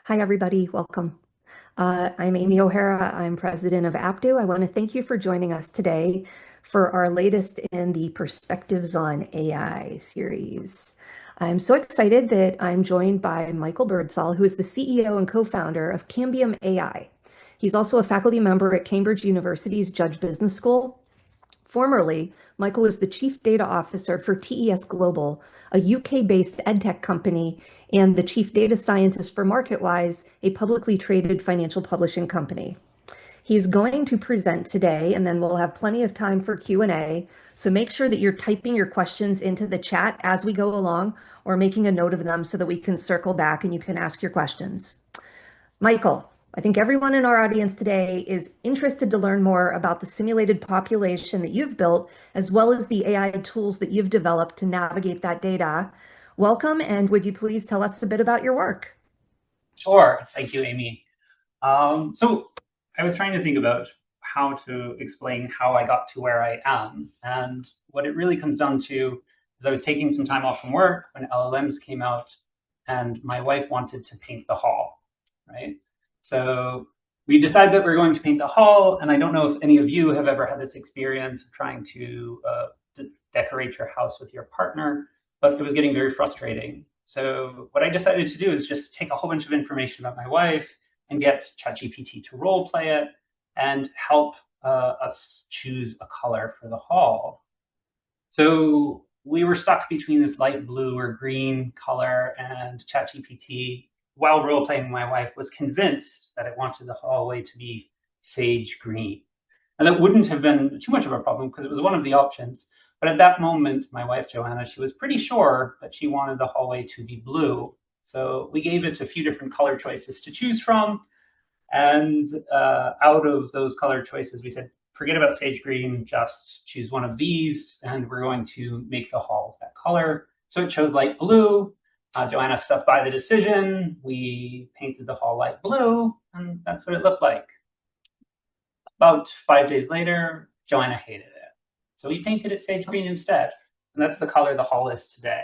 Hi, everybody. Welcome. I'm Amy O'Hara. I'm president of Apto. I want to thank you for joining us today for our latest in the Perspectives on AI series. I'm so excited that I'm joined by Michael Birdsall, who is the CEO and co-founder of Cambium.AI. He's also a faculty member at Cambridge University's Judge Business School. Formerly, Michael was the Chief Data Officer for TES Global, a UK-based edtech company, and the Chief Data Scientist for MarketWise, a publicly traded financial publishing company. He's going to present today, and then we'll have plenty of time for Q&A. So make sure that you're typing your questions into the chat as we go along or making a note of them so that we can circle back and you can ask your questions. Michael, I think everyone in our audience today is interested to learn more about the simulated population that you've built, as well as the AI tools that you've developed to navigate that data. Welcome, and would you please tell us a bit about your work? Sure. Thank you, Amy. So I was trying to think about how to explain how I got to where I am. And what it really comes down to is I was taking some time off from work when LLMs came out, and my wife wanted to paint the hall, right? So we decided that we're going to paint the hall, and I don't know if any of you have ever had this experience of trying to decorate your house with your partner, but it was getting very frustrating. So what I decided to do is just take a whole bunch of information about my wife and get ChatGPT to role play it and help us choose a color for the hall. So we were stuck between this light blue or green color, and ChatGPT, while role playing my wife, was convinced that it wanted the hallway to be sage green. And that wouldn't have been too much of a problem because it was one of the options. But at that moment, my wife, Joanna, she was pretty sure that she wanted the hallway to be blue. So we gave it a few different color choices to choose from. And out of those color choices, we said, forget about sage green, just choose one of these, and we're going to make the hall that color. So it chose light blue. Joanna stuck by the decision. We painted the hall light blue, and that's what it looked like. About 5 days later, Joanna hated it. So we painted it sage green instead, and that's the color the hall is today.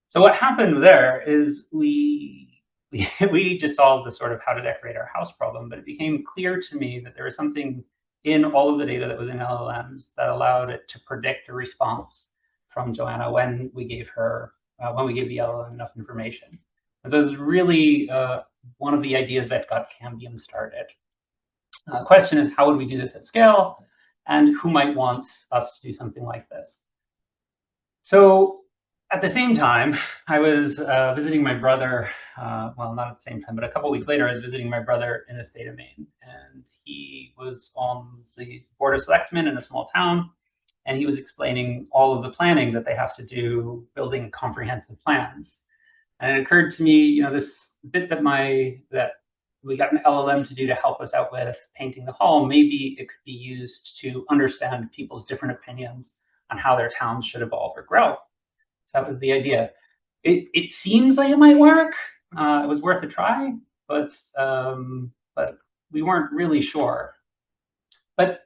So what happened there is we just solved the sort of how to decorate our house problem, but it became clear to me that there was something in all of the data that was in LLMs that allowed it to predict a response from Joanna when we gave the LLM enough information. And so it was really one of the ideas that got Cambium started. The question is, how would we do this at scale, and who might want us to do something like this? So at the same time, I was visiting my brother, well, not at the same time, but a couple of weeks later, I was visiting my brother in the state of Maine. And he was on the Board of Selectmen in a small town, and he was explaining all of the planning that they have to do, building comprehensive plans. And it occurred to me, this bit that we got an LLM to do to help us out with painting the hall, maybe it could be used to understand people's different opinions on how their towns should evolve or grow. So that was the idea. It seems like it might work. It was worth a try, but we weren't really sure. But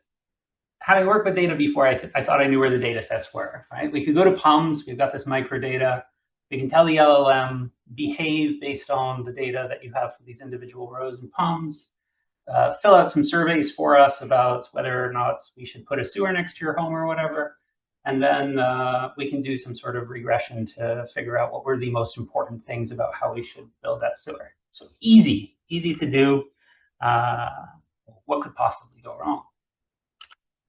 having worked with data before, I thought I knew where the data sets were, right? We could go to PUMs. We've got this microdata. We can tell the LLM, behave based on the data that you have for these individual rows and PUMs. Fill out some surveys for us about whether or not we should put a sewer next to your home or whatever. And then we can do some sort of regression to figure out what were the most important things about how we should build that sewer. So easy to do. What could possibly go wrong?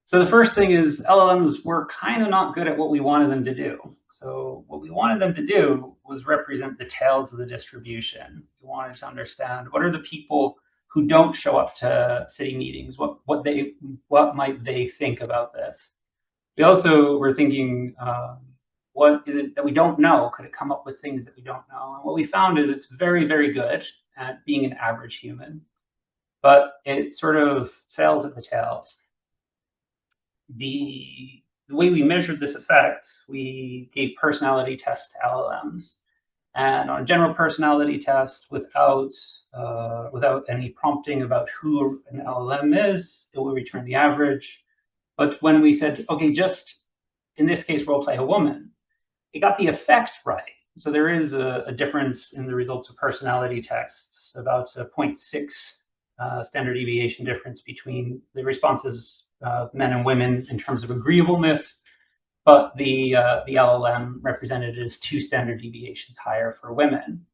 So the first thing is LLMs were kind of not good at what we wanted them to do. So what we wanted them to do was represent the tails of the distribution. We wanted to understand what are the people who don't show up to city meetings, what might they think about this? We also were thinking, what is it that we don't know? Could it come up with things that we don't know? And what we found is it's very, very good at being an average human, but it sort of fails at the tails. The way we measured this effect, we gave personality tests to LLMs. And on a general personality test, without any prompting about who an LLM is, it will return the average. But when we said, okay, just in this case, role play a woman, it got the effect right, So there is a difference in the results of personality tests, about a zero 0.6 standard deviation difference between the responses of men and women in terms of agreeableness, but the LLM represented as 2 standard deviations higher for women.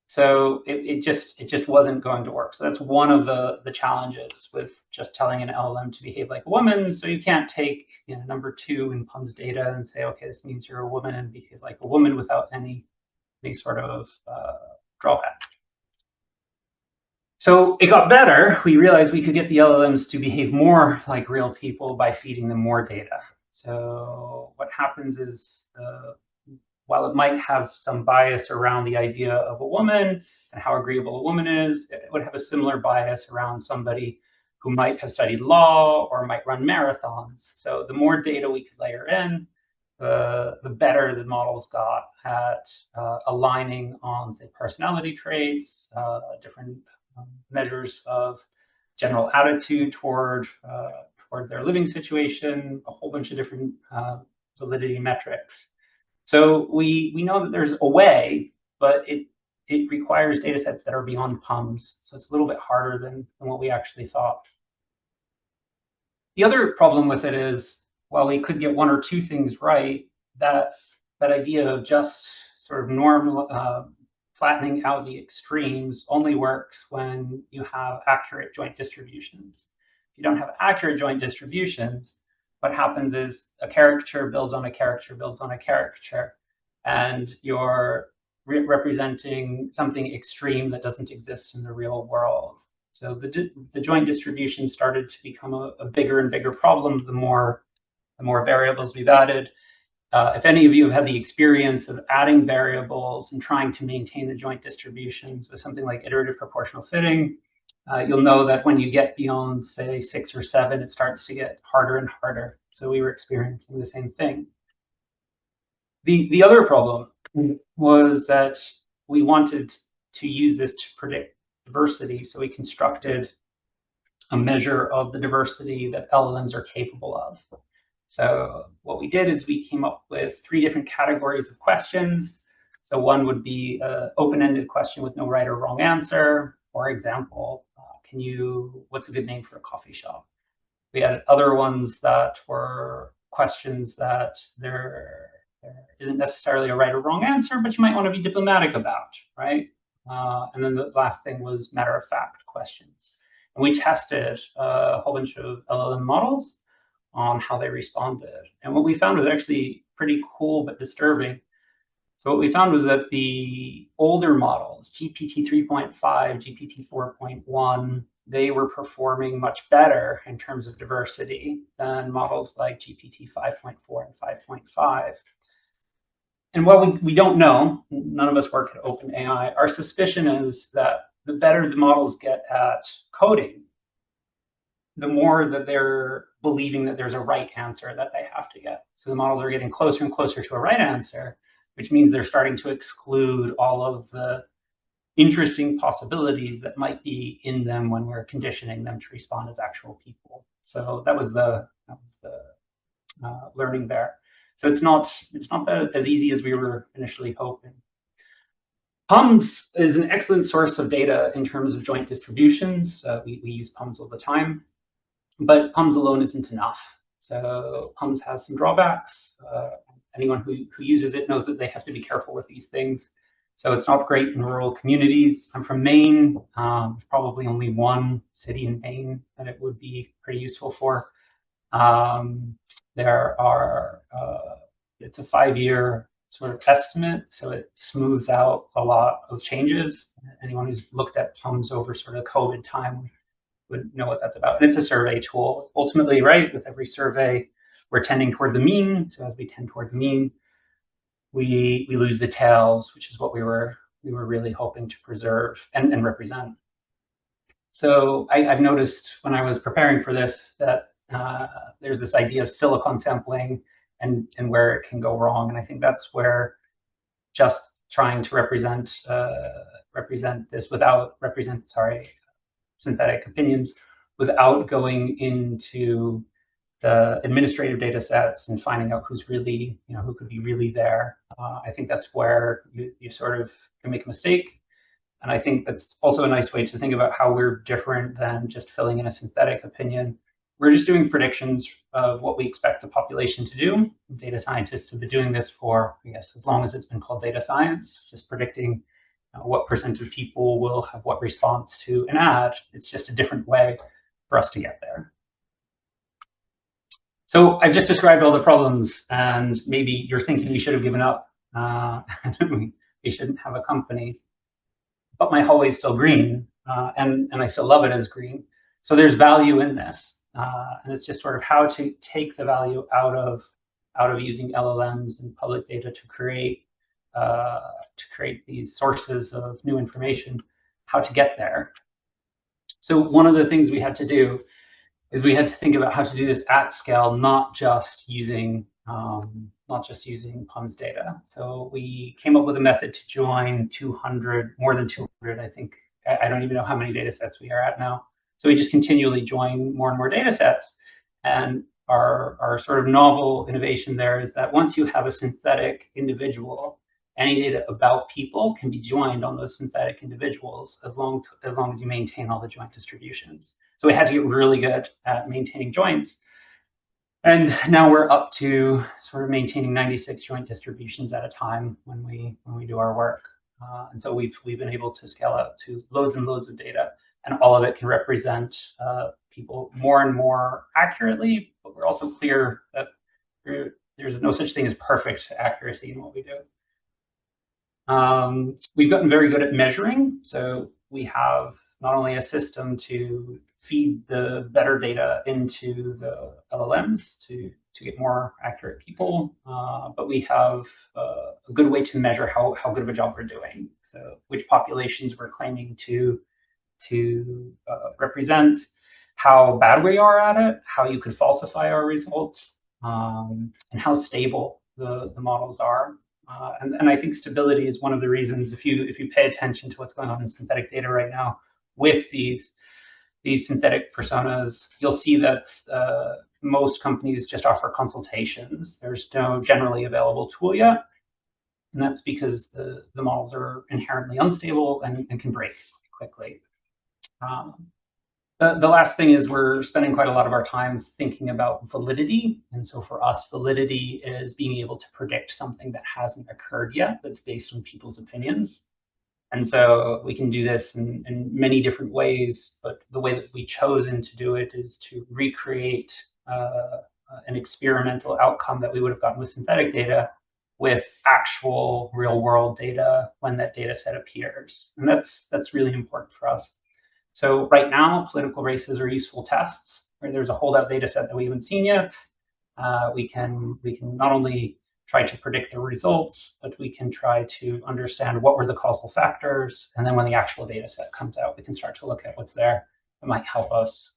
So it just wasn't going to work. So that's one of the challenges with just telling an LLM to behave like a woman. So you can't take number 2 in PUM's data and say, okay, this means you're a woman and behave like a woman without any sort of drawback. So it got better. We realized we could get the LLMs to behave more like real people by feeding them more data. So what happens is while it might have some bias around the idea of a woman and how agreeable a woman is, it would have a similar bias around somebody who might have studied law or might run marathons. So the more data we could layer in, the better the models got at aligning on, say, personality traits, different measures of general attitude toward their living situation, a whole bunch of different validity metrics. So we know that there's a way, but it requires data sets that are beyond PUMs. So it's a little bit harder than what we actually thought. The other problem with it is, while we could get 1 or 2 things right, that idea of just sort of flattening out the extremes only works when you have accurate joint distributions. If you don't have accurate joint distributions, what happens is a caricature builds on a caricature builds on a caricature, and you're representing something extreme that doesn't exist in the real world. So the joint distribution started to become a bigger and bigger problem the more variables we've added. If any of you have had the experience of adding variables and trying to maintain the joint distributions with something like iterative proportional fitting, you'll know that when you get beyond, say, 6 or 7, it starts to get harder and harder. So we were experiencing the same thing. The other problem was that we wanted to use this to predict diversity, so we constructed a measure of the diversity that LLMs are capable of. So what we did is we came up with 3 different categories of questions. So one would be an open-ended question with no right or wrong answer. For example, what's a good name for a coffee shop? We had other ones that were questions that there isn't necessarily a right or wrong answer, but you might want to be diplomatic about, right? And then the last thing was matter-of-fact questions. And we tested a whole bunch of LLM models on how they responded. And what we found was actually pretty cool but disturbing. So what we found was that the older models, GPT 3.5, GPT 4.1, they were performing much better in terms of diversity than models like GPT 5.4 and 5.5. And while we don't know, none of us work at OpenAI, our suspicion is that the better the models get at coding, the more that they're believing that there's a right answer that they have to get. So the models are getting closer and closer to a right answer, which means they're starting to exclude all of the interesting possibilities that might be in them when we're conditioning them to respond as actual people. So that was the learning there. So it's not as easy as we were initially hoping. PUMs is an excellent source of data in terms of joint distributions. We use PUMs all the time, but PUMs alone isn't enough. So PUMs has some drawbacks. Anyone who uses it knows that they have to be careful with these things. So it's not great in rural communities. I'm from Maine. There's probably only one city in Maine that it would be pretty useful for. It's a 5-year sort of estimate, so it smooths out a lot of changes. Anyone who's looked at PUMs over sort of COVID time would know what that's about. And it's a survey tool. Ultimately, right, with every survey, we're tending toward the mean. So as we tend toward the mean, we lose the tails, which is what we were really hoping to preserve and represent. So I've noticed when I was preparing for this that there's this idea of silicon sampling and where it can go wrong. And I think that's where just trying to represent synthetic opinions without going into the administrative data sets and finding out who's really, who could be really there, I think that's where you sort of can make a mistake. And I think that's also a nice way to think about how we're different than just filling in a synthetic opinion. We're just doing predictions of what we expect the population to do. Data scientists have been doing this for, I guess, as long as it's been called data science, just predicting what percent of people will have what response to an ad. It's just a different way for us to get there. So I've just described all the problems, and maybe you're thinking we should have given up. We shouldn't have a company, but my hallway is still green, and I still love it as green. So there's value in this, and it's just sort of how to take the value out of using LLMs and public data to create these sources of new information, how to get there. So one of the things we had to do is we had to think about how to do this at scale, not just using PUMS data. So we came up with a method to join 200, more than 200, I think. I don't even know how many data sets we are at now. So we just continually join more and more data sets. And our sort of novel innovation there is that once you have a synthetic individual, any data about people can be joined on those synthetic individuals as long as you maintain all the joint distributions. So we had to get really good at maintaining joints. And now we're up to sort of maintaining 96 joint distributions at a time when we do our work. And so we've been able to scale out to loads and loads of data, and all of it can represent people more and more accurately. But we're also clear that there's no such thing as perfect accuracy in what we do. We've gotten very good at measuring. So we have not only a system to feed the better data into the LLMs to get more accurate people, but we have a good way to measure how good of a job we're doing. So which populations we're claiming to represent, how bad we are at it, how you could falsify our results, and how stable the models are. And I think stability is one of the reasons, if you pay attention to what's going on in synthetic data right now with these synthetic personas, you'll see that most companies just offer consultations. There's no generally available tool yet, and that's because the models are inherently unstable and can break quickly. The last thing is we're spending quite a lot of our time thinking about validity. And so for us, validity is being able to predict something that hasn't occurred yet, that's based on people's opinions. And so we can do this in many different ways, but the way that we've chosen to do it is to recreate an experimental outcome that we would have gotten with synthetic data with actual real world data when that data set appears. And that's really important for us. So right now, political races are useful tests where there's a holdout data set that we haven't seen yet. We can not only try to predict the results, but we can try to understand what were the causal factors. And then when the actual data set comes out, we can start to look at what's there that might help us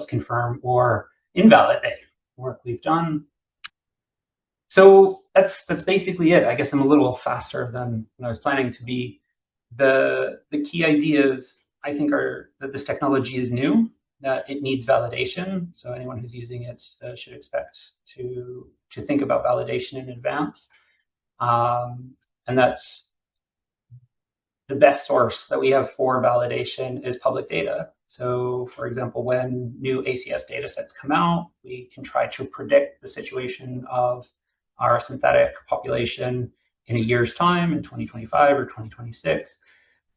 confirm or invalidate the work we've done. So that's basically it. I guess I'm a little faster than I was planning to be. The key ideas, I think, are that this technology is new, that it needs validation. So anyone who's using it should expect to think about validation in advance. And that the best source that we have for validation is public data. So for example, when new ACS data sets come out, we can try to predict the situation of our synthetic population in a year's time, in 2025 or 2026.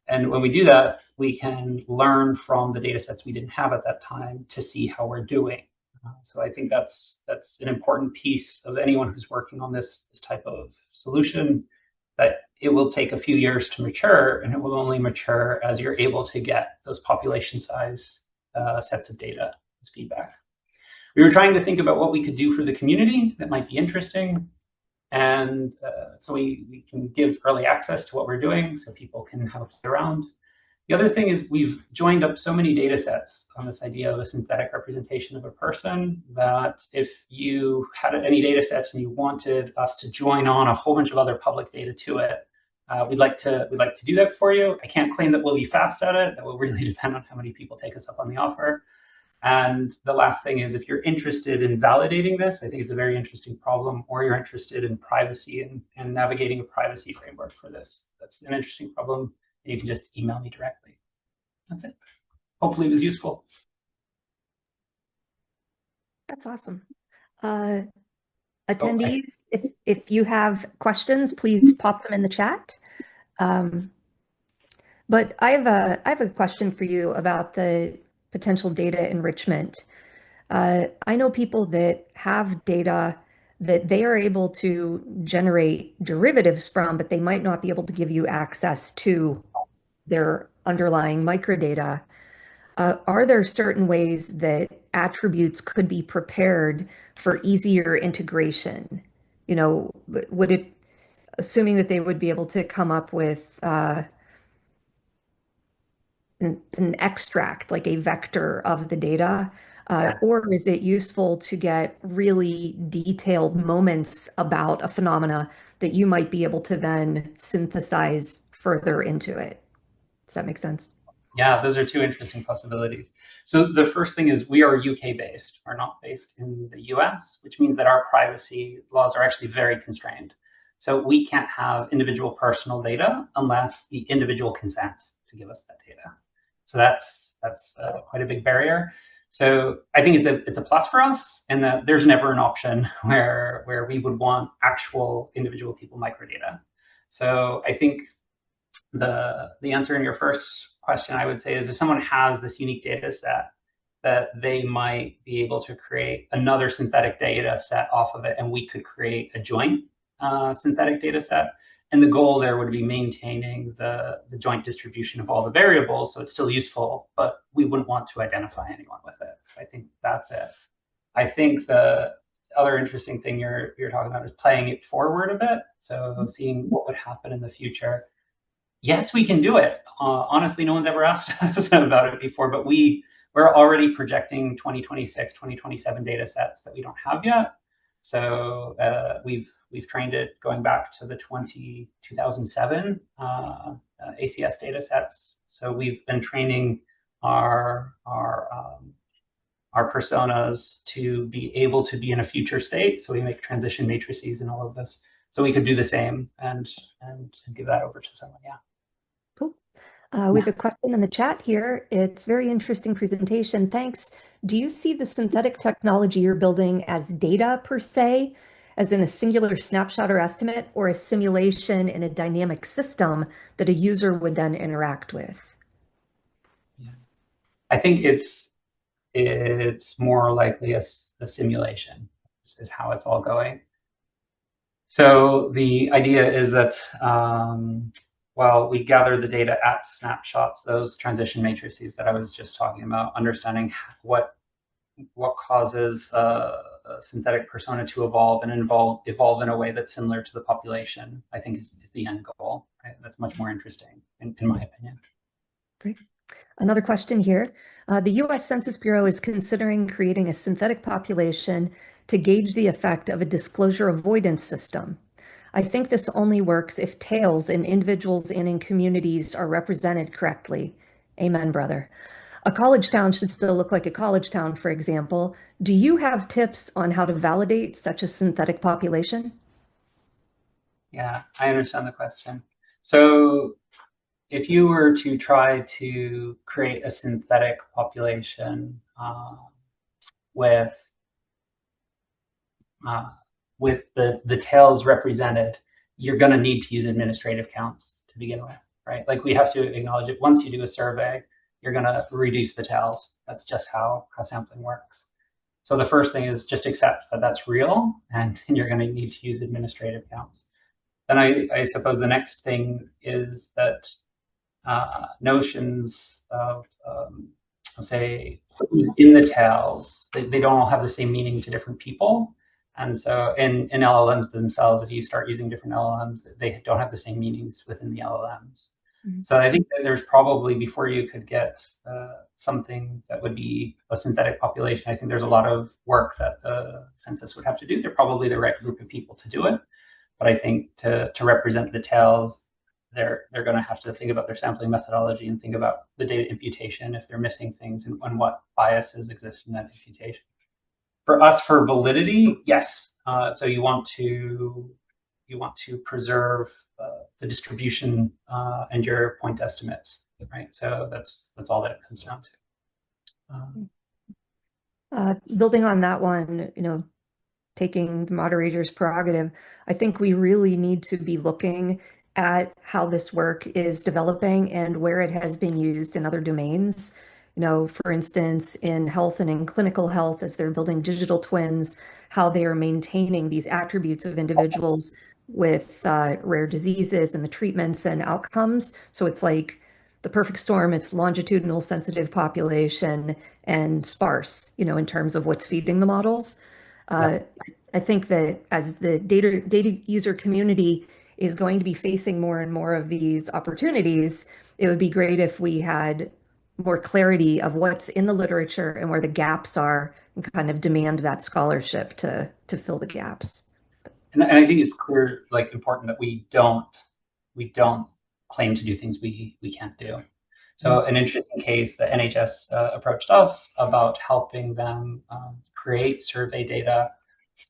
And when we do that, we can learn from the data sets we didn't have at that time to see how we're doing. So I think that's an important piece of anyone who's working on this type of solution, that it will take a few years to mature, and it will only mature as you're able to get those population size sets of data as feedback. We were trying to think about what we could do for the community that might be interesting. And so we can give early access to what we're doing so people can have a play around. The other thing is we've joined up so many data sets on this idea of a synthetic representation of a person that if you had any data sets and you wanted us to join on a whole bunch of other public data to it, we'd like to do that for you. I can't claim that we'll be fast at it. That will really depend on how many people take us up on the offer. And the last thing is, if you're interested in validating this, I think it's a very interesting problem, or you're interested in privacy and navigating a privacy framework for this. That's an interesting problem. You can just email me directly. That's it. Hopefully it was useful. That's awesome. Uh, Oh, attendees, if you have questions, please pop them in the chat. Um, but I have a question for you about the potential data enrichment. I know people that have data that they are able to generate derivatives from, but they might not be able to give you access to their underlying microdata. Are there certain ways that attributes could be prepared for easier integration? You know, would it, assuming that they would be able to come up with an extract, like a vector of the data, yeah. or is it useful to get really detailed moments about a phenomena that you might be able to then synthesize further into it? Does that make sense? Yeah, those are two interesting possibilities. So the first thing is we are UK based, we're not based in the US, which means that our privacy laws are actually very constrained. So we can't have individual personal data unless the individual consents to give us that data. So that's quite a big barrier. So I think it's a plus for us, and that there's never an option where we would want actual individual people microdata. So I think the answer in your first question, I would say, is if someone has this unique data set, that they might be able to create another synthetic data set off of it, and we could create a joint synthetic data set. And the goal there would be maintaining the joint distribution of all the variables, so it's still useful, but we wouldn't want to identify anyone with it. So I think that's it. I think the other interesting thing you're talking about is playing it forward a bit. So seeing what would happen in the future. Yes, we can do it. Honestly, no one's ever asked us about it before, but we're already projecting 2026, 2027 data sets that we don't have yet. So we've trained it going back to the 2007 ACS data sets. So we've been training our our personas to be able to be in a future state. So we make transition matrices and all of this. So we could do the same and give that over to someone. Yeah. Cool. We have a question in the chat here. It's very interesting presentation. Thanks. Do you see the synthetic technology you're building as data per se, as in a singular snapshot or estimate, or a simulation in a dynamic system that a user would then interact with? Yeah. I think it's more likely a simulation. This is how it's all going. So the idea is that while we gather the data at snapshots, those transition matrices that I was just talking about, understanding what causes a synthetic persona to evolve and evolve in a way that's similar to the population, I think is the end goal. Right? That's much more interesting, in my opinion. Great. Another question here. The US Census Bureau is considering creating a synthetic population to gauge the effect of a disclosure avoidance system. I think this only works if tails in individuals and in communities are represented correctly. Amen, brother. A college town should still look like a college town, for example. Do you have tips on how to validate such a synthetic population? Yeah, I understand the question. So if you were to try to create a synthetic population with uh, with the tails represented, you're going to need to use administrative counts to begin with, right? Like we have to acknowledge it. Once you do a survey, you're going to reduce the tails. That's just how sampling works. So the first thing is just accept that that's real, and you're going to need to use administrative counts. Then I suppose the next thing is that notions of say, who's in the tails, they don't all have the same meaning to different people. And so in LLMs themselves, if you start using different LLMs, they don't have the same meanings within the LLMs. Mhm. So I think that there's probably, before you could get something that would be a synthetic population, I think there's a lot of work that the census would have to do. They're probably the right group of people to do it. But I think to represent the tails, they're going to have to think about their sampling methodology and think about the data imputation if they're missing things and what biases exist in that imputation. For us, for validity, yes. So you want to preserve the distribution and your point estimates, right? So that's all that it comes down to. Building on that one, taking the moderator's prerogative, I think we really need to be looking at how this work is developing and where it has been used in other domains. For instance, in health and in clinical health, as they're building digital twins, how they are maintaining these attributes of individuals with rare diseases and the treatments and outcomes. So it's like the perfect storm. It's longitudinal sensitive population and sparse, in terms of what's feeding the models. Yeah. Uh, I think that as the data user community is going to be facing more and more of these opportunities, it would be great if we had more clarity of what's in the literature and where the gaps are and kind of demand that scholarship to fill the gaps. And I think it's clear, like important that we don't claim to do things we can't do. So an interesting case, the NHS approached us about helping them create survey data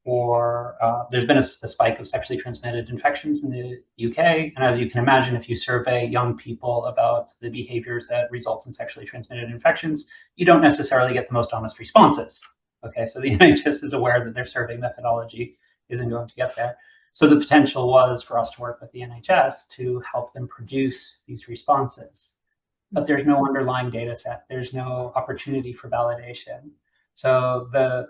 for, there's been a spike of sexually transmitted infections in the UK. And as you can imagine, if you survey young people about the behaviors that result in sexually transmitted infections, you don't necessarily get the most honest responses. Okay, so the NHS is aware that their survey methodology isn't going to get there. So the potential was for us to work with the NHS to help them produce these responses. But there's no underlying data set. There's no opportunity for validation. So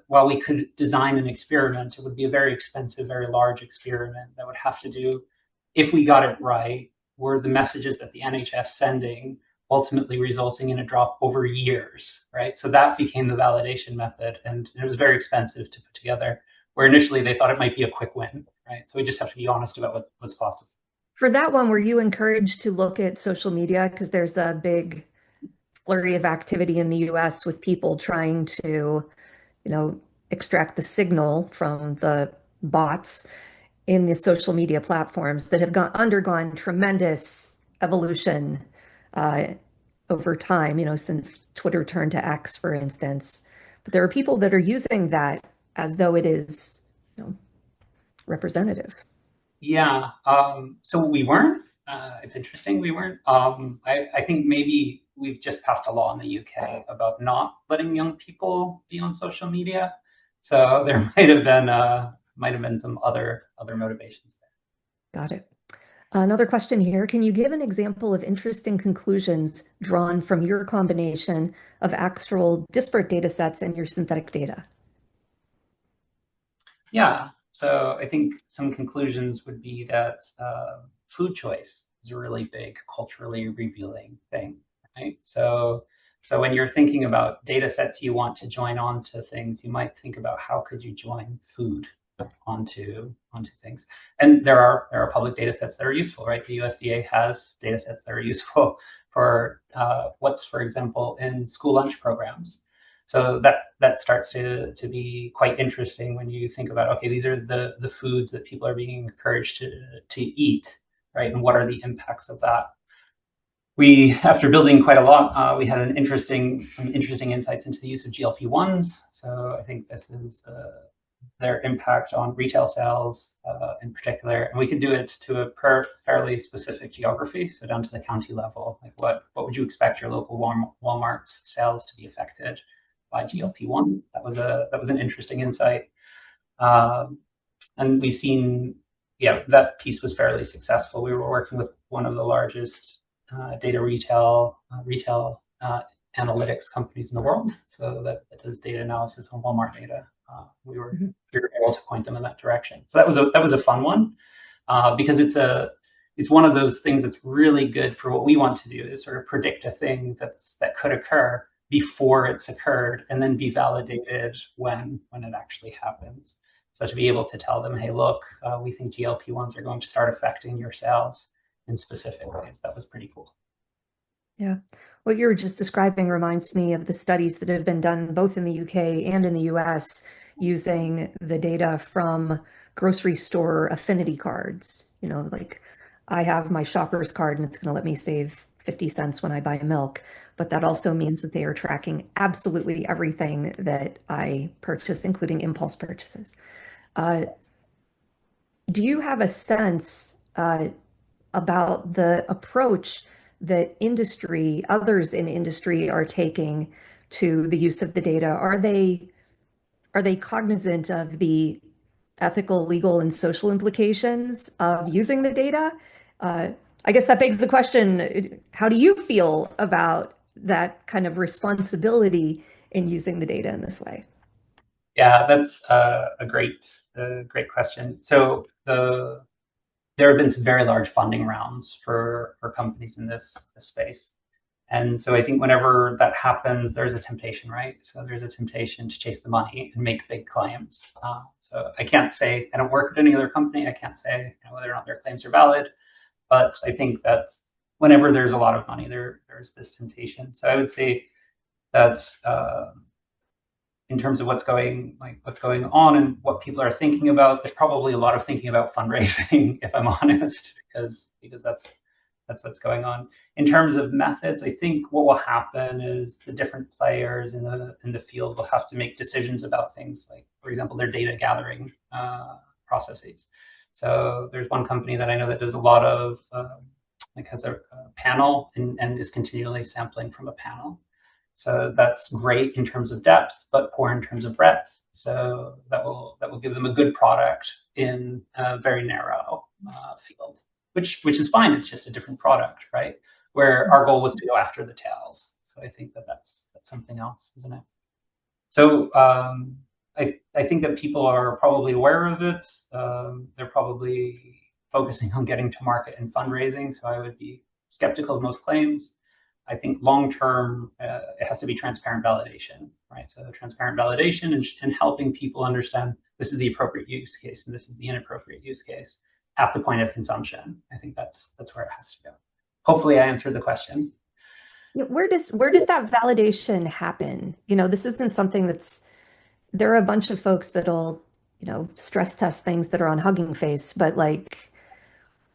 while we could design an experiment, it would be a very expensive, very large experiment that would have to do, if we got it right, were the messages that the NHS sending ultimately resulting in a drop over years, right? So that became the validation method, and it was very expensive to put together, where initially they thought it might be a quick win, right? So we just have to be honest about what's possible. For that one, were you encouraged to look at social media? Because there's a big flurry of activity in the US with people trying to, extract the signal from the bots in the social media platforms that have undergone tremendous evolution uh, over time, since Twitter turned to X, for instance. But there are people that are using that as though it is, representative. Yeah. So we weren't. It's interesting we weren't. I think maybe we've just passed a law in the UK about not letting young people be on social media. So there might have been some other motivations there. Got it. Another question here. Can you give an example of interesting conclusions drawn from your combination of actual disparate data sets and your synthetic data? Yeah. So I think some conclusions would be that food choice is a really big culturally revealing thing, right? So when you're thinking about data sets you want to join onto things, you might think about how could you join food onto things. And there are public data sets that are useful, right? The USDA has data sets that are useful for what's, for example, in school lunch programs. So that starts to be quite interesting when you think about, okay, these are the foods that people are being encouraged to eat, right? And what are the impacts of that? We, after building quite a lot, we had some interesting insights into the use of GLP-1s. So I think this is their impact on retail sales in particular. And we could do it to a fairly specific geography, so down to the county level. Like what would you expect your local Walmart's sales to be affected by GLP-1? That was an interesting insight. Um, and we've seen, yeah, that piece was fairly successful. We were working with one of the largest data retail analytics companies in the world, so that does data analysis on Walmart data. We were able to point them in that direction. So that was a fun one because it's one of those things that's really good for what we want to do, is sort of predict a thing that could occur before it's occurred and then be validated when it actually happens. So to be able to tell them, hey, look, we think GLP-1s are going to start affecting your cells in specific ways. That was pretty cool. Yeah. What you were just describing reminds me of the studies that have been done both in the UK and in the US using the data from grocery store affinity cards, like I have my shopper's card and it's going to let me save 50 cents when I buy milk. But that also means that they are tracking absolutely everything that I purchase, including impulse purchases. Uh, do you have a sense about the approach that others in industry are taking to the use of the data? Are they cognizant of the ethical, legal, and social implications of using the data? Uh, I guess that begs the question, how do you feel about that kind of responsibility in using the data in this way? Yeah, that's a great question. So there have been some very large funding rounds for companies in this space. And so I think whenever that happens, there's a temptation, right? So there's a temptation to chase the money and make big claims. So I can't say, I don't work at any other company. I can't say whether or not their claims are valid, but I think that whenever there's a lot of money, there's this temptation. So I would say that in terms of what's going on and what people are thinking about, there's probably a lot of thinking about fundraising, if I'm honest, because that's what's going on. In terms of methods, I think what will happen is the different players in the field will have to make decisions about things like, for example, their data gathering processes. So there's one company that I know that does a lot of like has a panel and is continually sampling from a panel. So that's great in terms of depth, but poor in terms of breadth. So that will give them a good product in a very narrow field, which is fine. It's just a different product, right? Where our goal was to go after the tails. So I think that's something else, isn't it? So I think that people are probably aware of it. They're probably focusing on getting to market and fundraising. So I would be skeptical of most claims. I think long term, it has to be transparent validation, right? So transparent validation and helping people understand this is the appropriate use case and this is the inappropriate use case at the point of consumption. I think that's where it has to go. Hopefully, I answered the question. Yeah, where does that validation happen? This isn't something that's there are a bunch of folks that'll, stress test things that are on Hugging Face, but like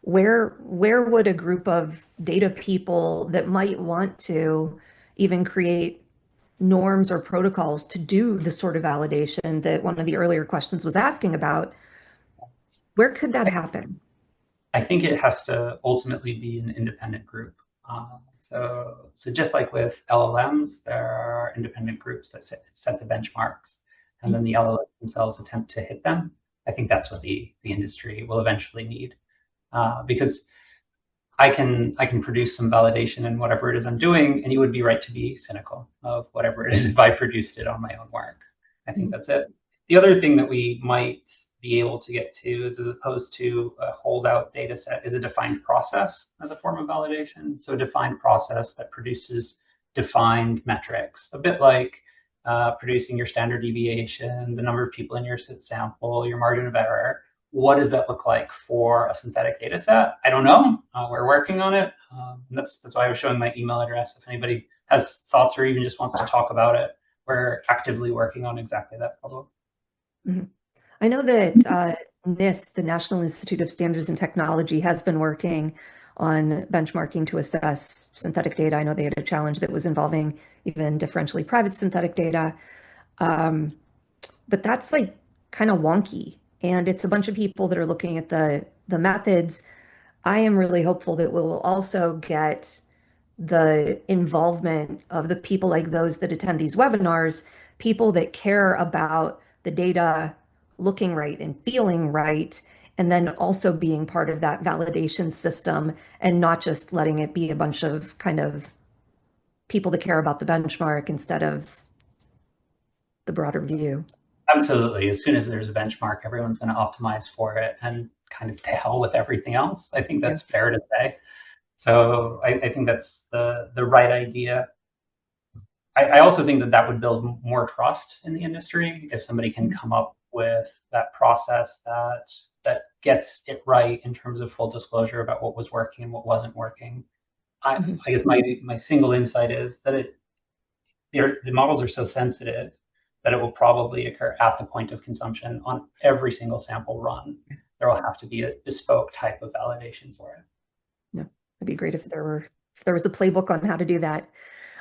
where would a group of data people that might want to even create norms or protocols to do the sort of validation that one of the earlier questions was asking about, where could that happen? I think it has to ultimately be an independent group. So just like with LLMs, there are independent groups that set the benchmarks, and then the LLMs themselves attempt to hit them. I think that's what the industry will eventually need, because I can produce some validation in whatever it is I'm doing, and you would be right to be cynical of whatever it is if I produced it on my own work. I think that's it. The other thing that we might be able to get to is, as opposed to a holdout data set, is a defined process as a form of validation. So a defined process that produces defined metrics, a bit like producing your standard deviation, the number of people in your sample, your margin of error. What does that look like for a synthetic data set? I don't know. We're working on it. And that's why I was showing my email address. If anybody has thoughts or even just wants to talk about it, we're actively working on exactly that problem. Mhm. I know that NIST, the National Institute of Standards and Technology, has been working on benchmarking to assess synthetic data. I know they had a challenge that was involving even differentially private synthetic data. Um, but that's like kind of wonky. And it's a bunch of people that are looking at the methods. I am really hopeful that we'll also get the involvement of the people like those that attend these webinars, people that care about the data looking right and feeling right, and then also being part of that validation system and not just letting it be a bunch of kind of people that care about the benchmark instead of the broader view. Absolutely. As soon as there's a benchmark, everyone's going to optimize for it and kind of to hell with everything else. I think Yeah. that's fair to say. So I think that's the right idea. I also think that that would build more trust in the industry if somebody can come up with that process that gets it right in terms of full disclosure about what was working and what wasn't working. I, Mhm. I guess my single insight is that the models are so sensitive that it will probably occur at the point of consumption on every single sample run. There will have to be a bespoke type of validation for it. It'd be great if there was a playbook on how to do that.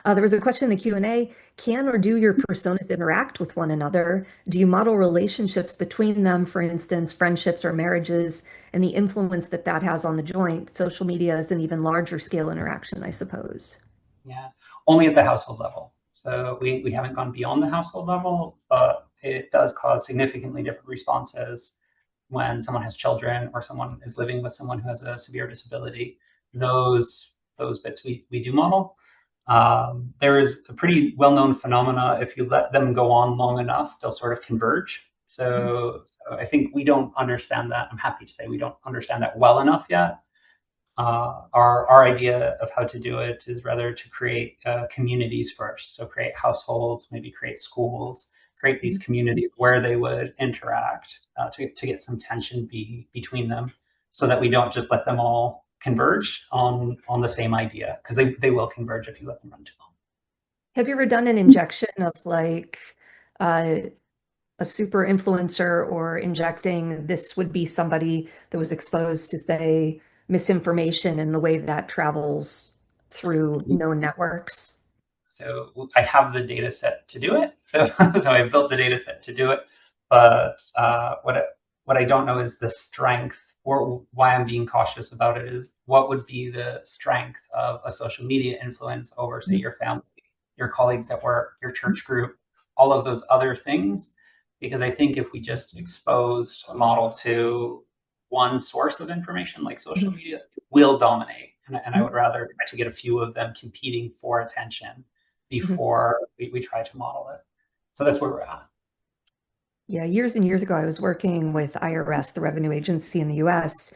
There was a question in the Q&A. Can or do your personas interact with one another? Do you model relationships between them, for instance, friendships or marriages, and the influence that that has on the joint? Social media is an even larger scale interaction, I suppose. Yeah, only at the household level. So we haven't gone beyond the household level, but it does cause significantly different responses when someone has children or someone is living with someone who has a severe disability. Those bits we do model. There is a pretty well-known phenomena. If you let them go on long enough, they'll sort of converge. So I think we don't understand that. I'm happy to say we don't understand that well enough yet. Our idea of how to do it is rather to create communities first. So create households, maybe create schools, create these communities where they would interact to get some tension between them, so that we don't just let them all converge on the same idea, because they will converge if you let them run too long. Have you ever done an injection of like uh, a super influencer or injecting this would be somebody that was exposed to, say, misinformation and the way that travels through known networks? So I have the data set to do it. So, so I built the data set to do it. But what I don't know is the strength, or why I'm being cautious about it is what would be the strength of a social media influence over, say, your family, your colleagues at work, your church group, all of those other things. Because I think if we just exposed a model to one source of information like social Mhm. media, it will dominate. And I Mhm. would rather try to get a few of them competing for attention Mhm. before we try to model it. So that's where we're at. Yeah, years and years ago, I was working with IRS, the revenue agency in the US,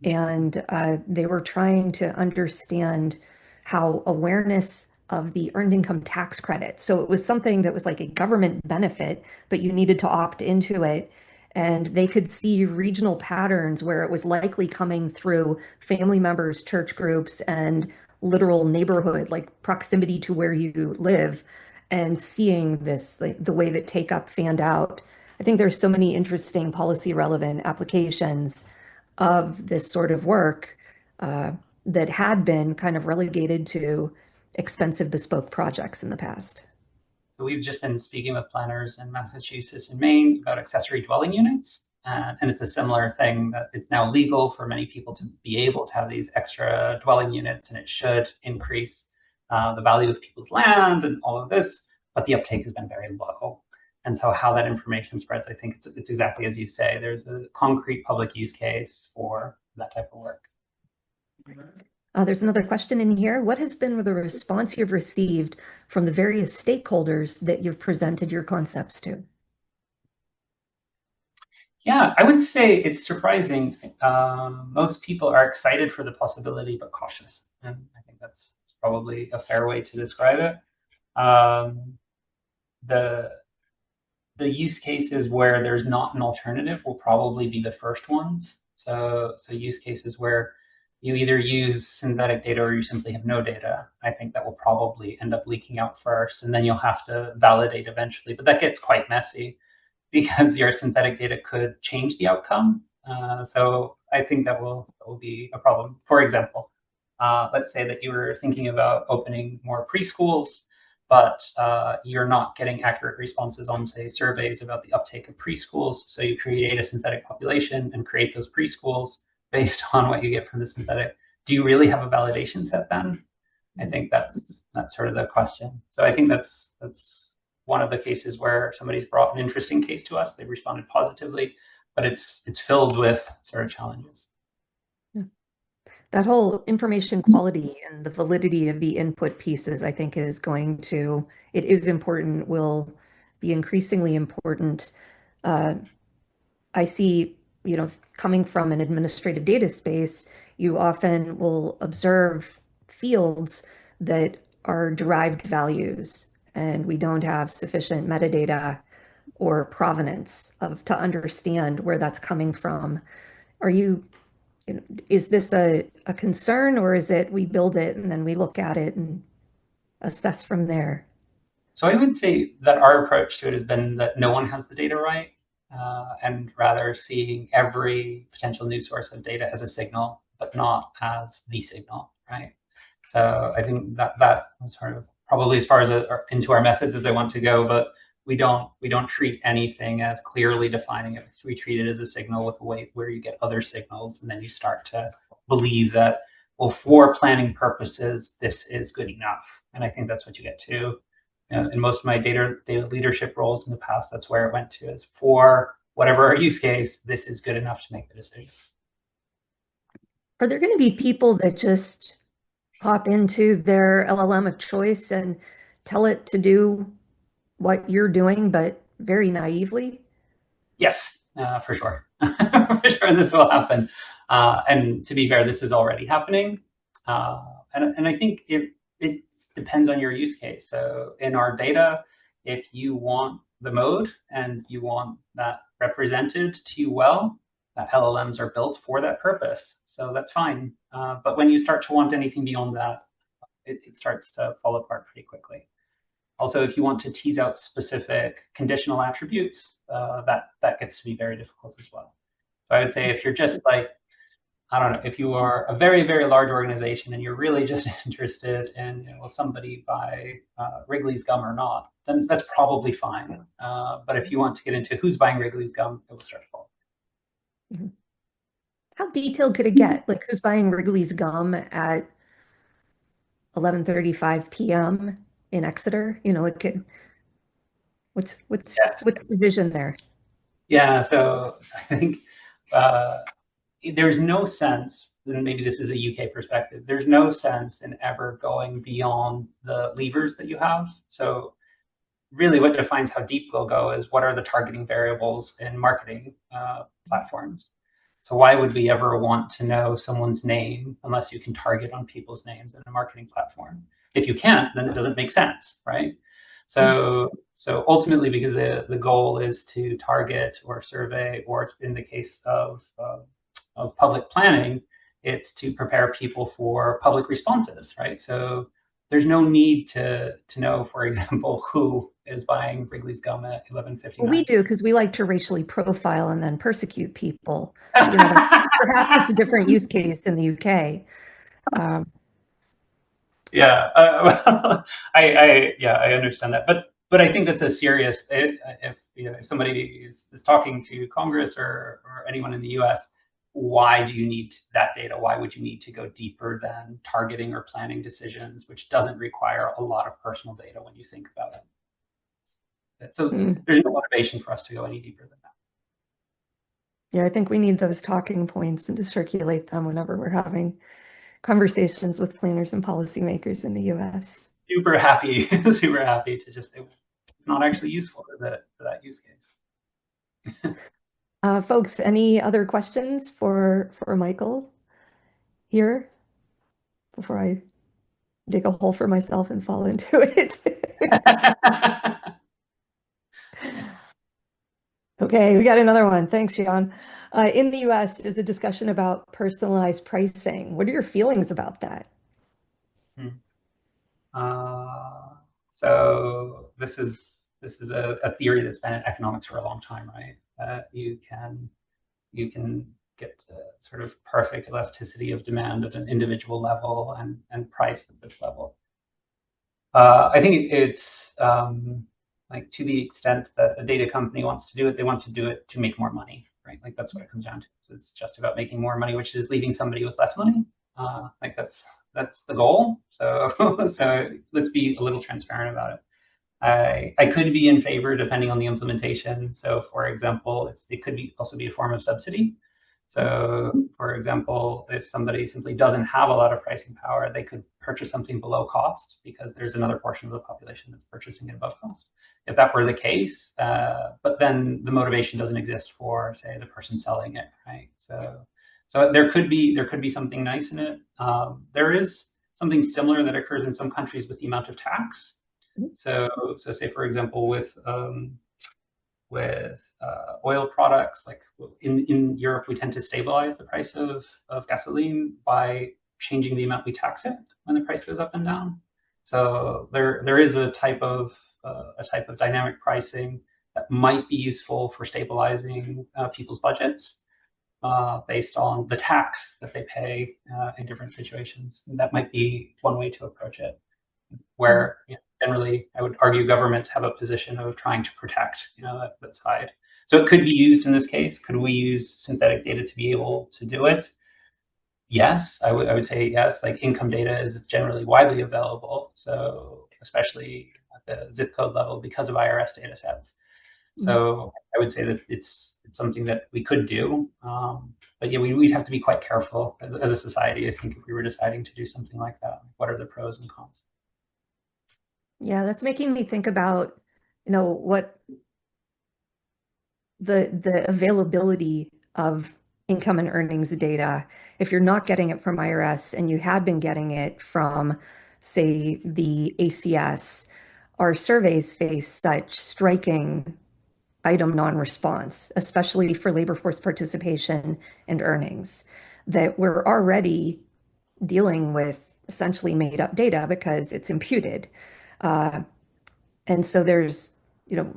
and they were trying to understand how awareness of the earned income tax credit. So it was something that was like a government benefit, but you needed to opt into it. And they could see regional patterns where it was likely coming through family members, church groups, and literal neighborhood, like proximity to where you live, and seeing this, like the way that take up fanned out. I think there's so many interesting policy relevant applications of this sort of work uh, that had been kind of relegated to expensive bespoke projects in the past. So we've just been speaking with planners in Massachusetts and Maine about accessory dwelling units. And it's a similar thing that it's now legal for many people to be able to have these extra dwelling units, and it should increase the value of people's land and all of this, but the uptake has been very low. And so how that information spreads, I think it's exactly as you say. There's a concrete public use case for that type of work. There's another question in here. What has been the response you've received from the various stakeholders that you've presented your concepts to? Yeah, I would say it's surprising. Most people are excited for the possibility, but cautious. And I think that's probably a fair way to describe it. Um, the the use cases where there's not an alternative will probably be the first ones. So use cases where you either use synthetic data or you simply have no data. I think that will probably end up leaking out first, and then you'll have to validate eventually. But that gets quite messy because your synthetic data could change the outcome. So I think that will be a problem. For example, let's say that you were thinking about opening more preschools, but you're not getting accurate responses on, say, surveys about the uptake of preschools. So you create a synthetic population and create those preschools based on what you get from the synthetic. Do you really have a validation set then? I think that's sort of the question. So I think that's one of the cases where somebody's brought an interesting case to us. They responded positively, but it's filled with sort of challenges. That whole information quality and the validity of the input pieces, I think, is going to, it is important, will be increasingly important. Uh, I see, coming from an administrative data space, you often will observe fields that are derived values, and we don't have sufficient metadata or provenance of to understand where that's coming from. Are you, is this a concern, or is it we build it and then we look at it and assess from there? So I would say that our approach to it has been that no one has the data right, and rather seeing every potential new source of data as a signal, but not as the signal. right? So I think that is sort of probably as far as into our methods as I want to go, but we don't treat anything as clearly defining it. We treat it as a signal with a weight where you get other signals, and then you start to believe that, well, for planning purposes, this is good enough. And I think that's what you get to. In most of my data leadership roles in the past, that's where it went to, is for whatever our use case, this is good enough to make the decision. Are there going to be people that just hop into their LLM of choice and tell it to do what you're doing, but very naively? Yes, for sure. For sure, this will happen. And to be fair, this is already happening. And I think it depends on your use case. So in our data, if you want the mode and you want that represented to you well, LLMs are built for that purpose. So that's fine. But when you start to want anything beyond that, it starts to fall apart pretty quickly. Also, if you want to tease out specific conditional attributes, that gets to be very difficult as well. So I would say if you're just like, I don't know, if you are a very, very large organization and you're really just interested in, will somebody buy Wrigley's gum or not, then that's probably fine. But if you want to get into who's buying Wrigley's gum, it will start to fall. Mhm. How detailed could it get? Like who's buying Wrigley's gum at 11:35 p.m. in Exeter? Yes. What's the vision there? Yeah. So I think uh, there's no sense, and maybe this is a UK perspective, there's no sense in ever going beyond the levers that you have. So really what defines how deep we'll go is what are the targeting variables in marketing platforms. So why would we ever want to know someone's name unless you can target on people's names in a marketing platform? If you can't, then it doesn't make sense, right? So ultimately, because the goal is to target or survey, or in the case of public planning, it's to prepare people for public responses, right? So there's no need to know, for example, who is buying Wrigley's gum at Well, we 11:59. do because we like to racially profile and then persecute people. That perhaps it's a different use case in the UK. Um, Yeah, I understand that, but I think that's a serious, if if somebody is talking to Congress or anyone in the U.S., why do you need that data? Why would you need to go deeper than targeting or planning decisions, which doesn't require a lot of personal data when you think about it? So hmm. there's no motivation for us to go any deeper than that. Yeah, I think we need those talking points and to circulate them whenever we're having conversations with planners and policymakers in the US. Super happy, super happy to just say it's not actually useful for that use case. Folks, any other questions for Michael here before I dig a hole for myself and fall into it? Okay, we got another one. Thanks, Sean. In the US, is a discussion about personalized pricing. What are your feelings about that? Hmm. Uh, so this is a theory that's been in economics for a long time, right? You can get sort of perfect elasticity of demand at an individual level and price at this level. I think it's like to the extent that a data company wants to do it, they want to do it to make more money, right? Like that's what it comes down to. So it's just about making more money, which is leaving somebody with less money. Like that's the goal. So so let's be a little transparent about it. I could be in favor depending on the implementation. So for example, it could be also be a form of subsidy. So, for example, if somebody simply doesn't have a lot of pricing power, they could purchase something below cost because there's another portion of the population that's purchasing it above cost. If that were the case, but then the motivation doesn't exist for, say, the person selling it, right? So there could be something nice in it. There is something similar that occurs in some countries with the amount of tax. So say for example with oil products. Like in Europe, we tend to stabilize the price of gasoline by changing the amount we tax it when the price goes up and down. So there is a type of dynamic pricing that might be useful for stabilizing people's budgets. based on the tax that they pay in different situations. And that might be one way to approach it, Mhm. where generally I would argue governments have a position of trying to protect that side. So it could be used in this case. Could we use synthetic data to be able to do it? Yes, I would say yes. Like income data is generally widely available, so especially at the zip code level because of IRS data sets. Mhm. So I would say that it's something that we could do. But yeah, we'd have to be quite careful as a society, I think, if we were deciding to do something like that. What are the pros and cons? Yeah, that's making me think about, what the availability of income and earnings data. If you're not getting it from IRS and you had been getting it from, say, the ACS, our surveys face such striking item non-response, especially for labor force participation and earnings, that we're already dealing with essentially made up data because it's imputed. Uh, and so there's,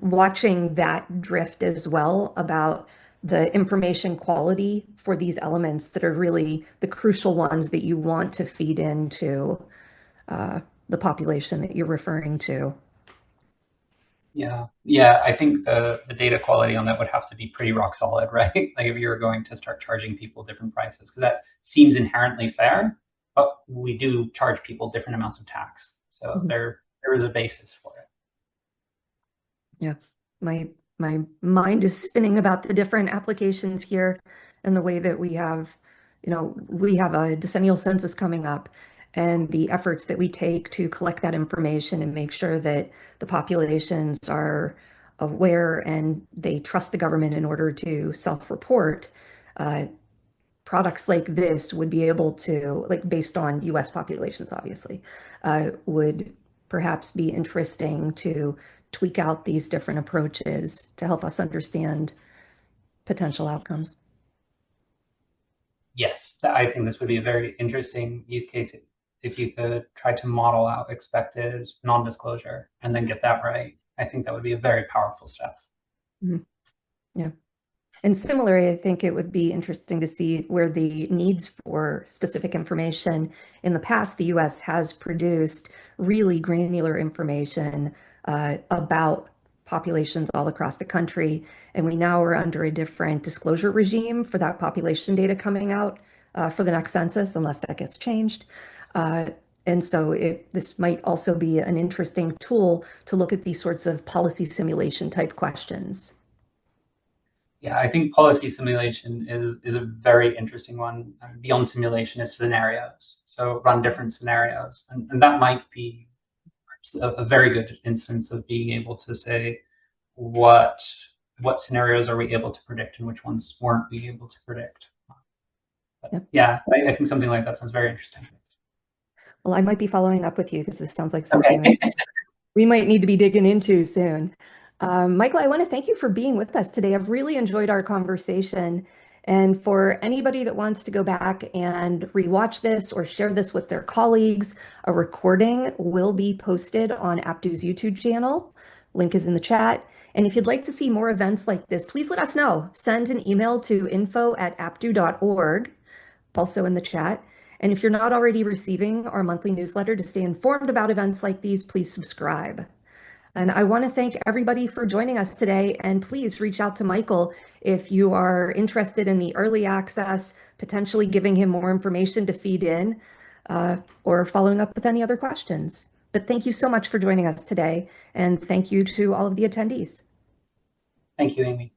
watching that drift as well about the information quality for these elements that are really the crucial ones that you want to feed into uh, the population that you're referring to. Yeah. I think the data quality on that would have to be pretty rock solid, right? Like if you were going to start charging people different prices, because that seems inherently fair, but we do charge people different amounts of tax, so Mhm. there is a basis for it. Yeah, my mind is spinning about the different applications here and the way that we have a decennial census coming up and the efforts that we take to collect that information and make sure that the populations are aware and they trust the government in order to self-report. Uh, Products like this would be able to, like based on US populations, obviously, would perhaps be interesting to tweak out these different approaches to help us understand potential outcomes. Yes, I think this would be a very interesting use case if you could try to model out expected non-disclosure and then get that right. I think that would be a very powerful step. Mhm. Yeah. And similarly, I think it would be interesting to see where the needs for specific information. In the past, the US has produced really granular information about populations all across the country. And we now are under a different disclosure regime for that population data coming out for the next census, unless that gets changed. Uh, and so this might also be an interesting tool to look at these sorts of policy simulation type questions. Yeah, I think policy simulation is a very interesting one. Beyond simulation is scenarios. So run different scenarios, and that might be a very good instance of being able to say what what scenarios are we able to predict and which ones weren't we able to predict. But Yeah. yeah, I think something like that sounds very interesting. Well, I might be following up with you because this sounds like Okay. something that we might need to be digging into soon. Michael, I want to thank you for being with us today. I've really enjoyed our conversation. And for anybody that wants to go back and rewatch this or share this with their colleagues, a recording will be posted on Aptu's YouTube channel. Link is in the chat. And if you'd like to see more events like this, please let us know. Send an email to info@aptu.org, also in the chat. And if you're not already receiving our monthly newsletter to stay informed about events like these, please subscribe. And I want to thank everybody for joining us today. And please reach out to Michael if you are interested in the early access, potentially giving him more information to feed in, or following up with any other questions. But thank you so much for joining us today. And thank you to all of the attendees. Thank you, Amy.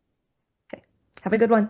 Okay. Have a good one.